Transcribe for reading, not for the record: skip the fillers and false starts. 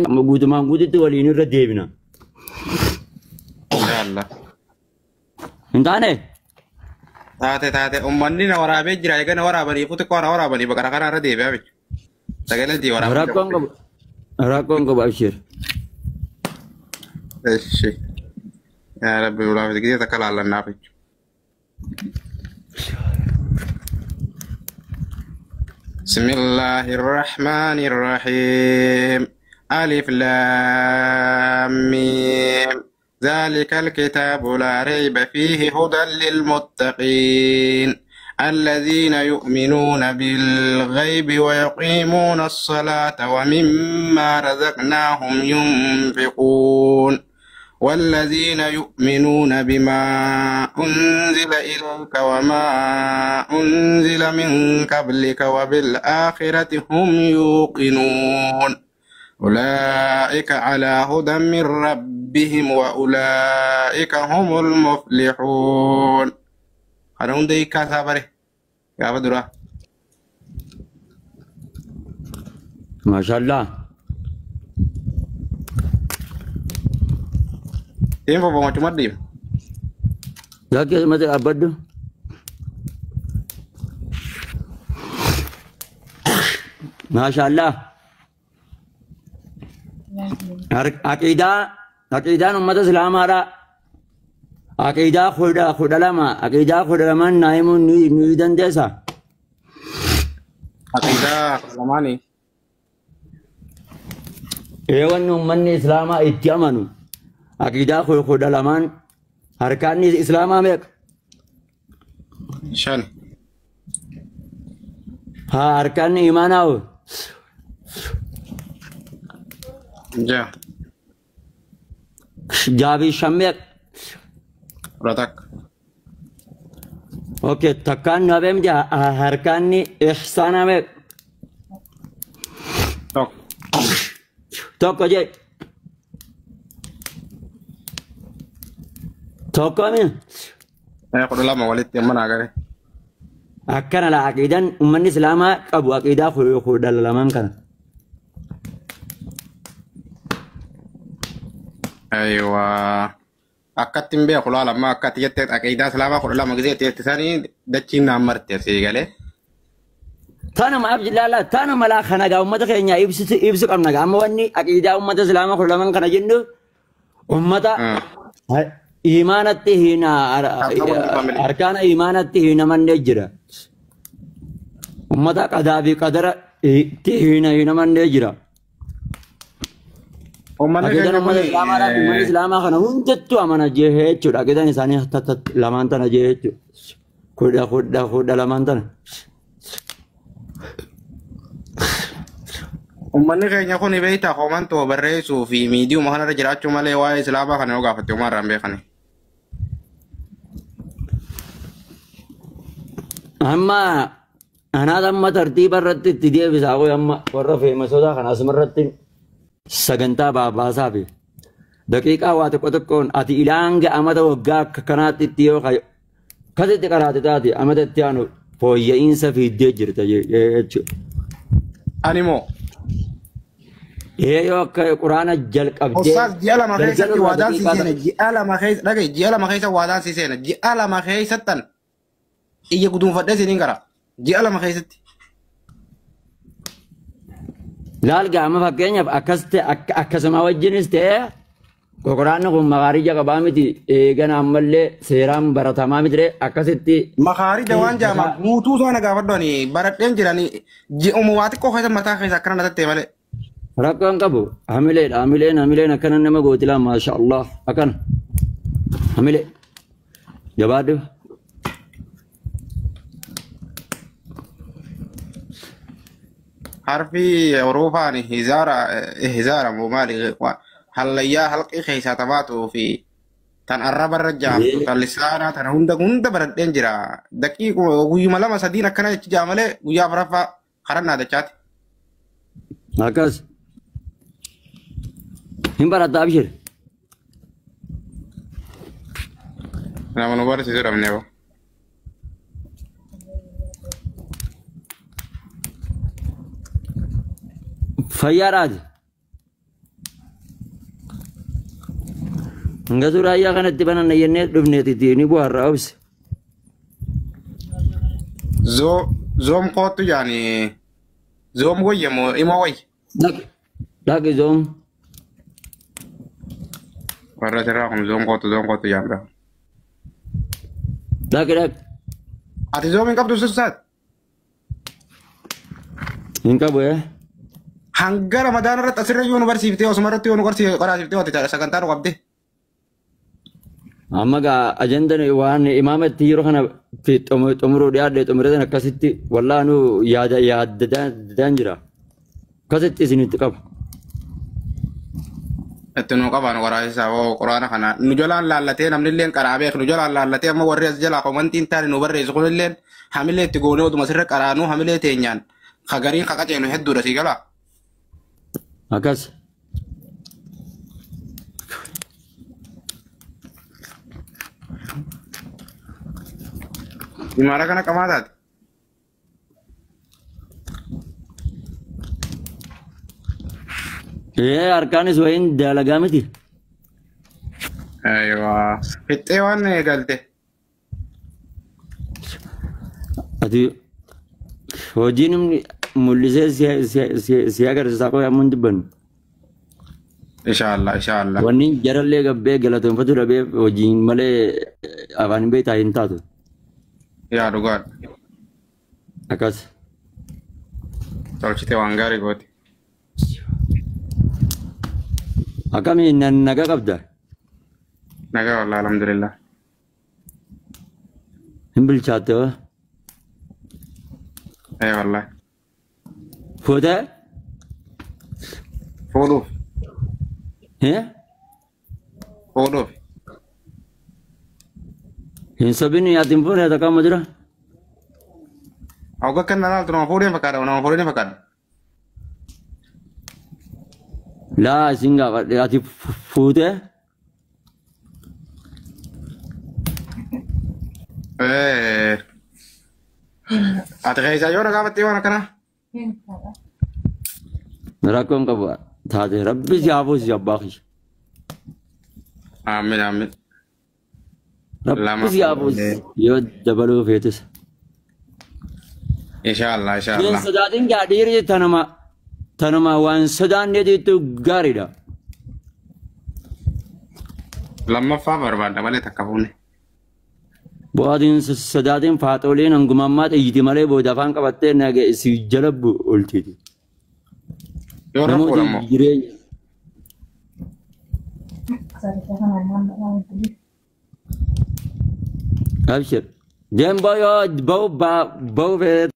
موجود ما موجود ولين الرديبنا يلا انت انا taate ummanni na waraabee jira eegana waraabanii fuuti koona waraabanii bakka kana irra deebi'aa jechuudha. Sagalee itti waraabanii. راكون بشير Eshi yaa rabbi ulaaf gisee takka laallannaaf jechuudha. بسم الله الرحمن الرحيم ألف لام ميم ذلك الكتاب لا ريب فيه هدى للمتقين الذين يؤمنون بالغيب ويقيمون الصلاة ومما رزقناهم ينفقون والذين يؤمنون بما أنزل إليك وما أنزل من قبلك وبالآخرة هم يوقنون أولئك على هدى من ربهم وأولئك هم المفلحون هرون دي كاسابري يا بدرا ما شاء الله إيه فوق ما تمديم لكن متى أبدو ما شاء الله عقيدة أمة الإسلام هذا عقيدة خدا لما نايم نيدن ديسا عقيدة لماني إيوان أمة الإسلام اتيامنوا عقيدة خدا لما أركان الإسلام أمك شان ها أركان إيمانه جا جابي شمك رتك اوكي تكان نبيم جا هركاني إحسان أمك توك توكو جي توكو من أنا أقول لما ولدت من أجري أكنا لا عقيدة أمة الإسلام أبو عقيدة خدا لما كان أيوة أكتم بيا خلا لما أكت يتت أكيدا سلامة خلا لما جزيت يتساني دتشين نامرت يا سيجالي تانا ما أبجي لا تانا ملا خنا جا أمة خينيا يبسك أمنا جا أما وني عقيدة أمة الإسلام خدا لما كان جندو أمة إيمانته هنا أركان إيمانته هنا من نجرا أمة قدابي قدر هنا من نجرا أكيد أمة الإسلام خنا هندتو أمانة جهة شو أكيد إنساني تت لمان تنا جهة خدا لمان تنا ummanni keenya kun beeyta komantoo barreessuu fi miidiyuu mahana jiraachuu malee waa'ee islaamaa kana yoo gaafatte umarraan beekani. أما أنا لما ترتيب الرتب تديه بساقو أما ورا في مسودا خلاص مرتب سجنتا بابا في دقيقة واتقون أتي إلانج أما توقع كنات تيو خي كذا تكرات تاتي أما تتيانو فوي إنسا في الدجر تجي Animoo. يو كقرآن جلك أبدي Ustaas ji'a lama keessatti waadaan si seena ji'a lama keessa dhagaye ji'a lama keessa waadaan si seena ji'a lama keessattan iyya guduunfadhee siniin gara ji'a lama keessatti. laal gaama fakkeenyaaf akkasuma wajjinis ta'e quraanni kun makaarija qabaa miti eegana ammallee seeraan baratamaa miti akkasitti Makaarija waan jaama guutuu sana gaafadhooni baradheen jiranii ji'uma waa xiqqoo keessa mataa keessa akkana natattee malee. rakkoon qabu hamileen akkana nama gootilaa maasha Allah akkana hamilee jabaadhu Harfi Awurooppaan hizaara maali hallayyaa halqii keessaa taphaatu fi tan arraba jaamtu tan lisaanaa tan hunda baradheen jira guyyuma lama sadiin akkana jechi jaa malee guyyaa afuraffaa karannaa dachaati. akkas hin barataa abshir nama nu barsiisuu dhabnee boo. fayyaadhaati Hanga suraya kanatti banana yennee dhufneetiti ni bu'aarraa obse. Zoom kootu yaani zoom wayyamoo ima way. Dhaqi zoom. Warra sirraa kun zoom kootu yaamra. Dhaqi. Ati zoom hin qabdu sissaat? Hin qabu hanga Ramadaan irratti asirra yoo nu barsiiftee osuma irratti yoo nu qaraasiftee wati sagantaa nu qabde. Amma gaa ajandan waan imaamatti yeroo kana xumuruu dhiyaadhe xumuratan akkasitti wallaanu yaadadaan jira. Akkasitti isinitti qabu. Itti nu qabaan waraasisaa hoo quraana kana nu jalaan laallatee namni illee qaraa beek nu jalaan laallatee amma warri as jalaa komantiin taane nu barreessu kun illee hamilee itti goonee oduma sirra qaraanuu hamilee teenyaan hagariin qaqaceenu hedduudha sii galaa. Akkas. Imaara kana qamaa taate. Harkaanis wayiin dalagaa miti. Ayiwaa. Fixxee waan eegalte. Ati hojiin mul'isee si agarsiisaa koo yemmuu hin dubbannu. Inshaallah. Wanni jarallee gabbee galatoonfatu dhabee hojiin malee afaan beektaa hin taatu. Yaa dhugaadha. Akkas. Tolchitee waan gaarii gooti. Akkamiin nagaa qabda? Nagaa wallah alhamdulillah. Hin bilchaatte hoo? Wallah. Fuutee? Fuudhuuf. Fuudhuuf. Hin sabini ati hin fuune takka amma jira? Hawga kan nalaaltu nama fuudhee fakkaata. Laa isin gaafadhe ati fuutee? Ati keessaa yoo gaafattee waan akkanaa? Rakkoon qabu taate rabbi si hafuus abbaa kiyya. Amiin. Rabbi si hafuus yoo dabaluu feetis. Inshaallah. Hin sodaatin gaa dhiirri tanuma waan sodaannee jettu gaariidha. Lammaffaa barbaadda malee takka fuune. Bu'aatiin sodaatiin faaxooleen hangumammaa xiyyiti malee booda afaan qabattee nagee si jala oltiiti. Yoo rakkoo lammoo. Abshir. Deem ba'u feet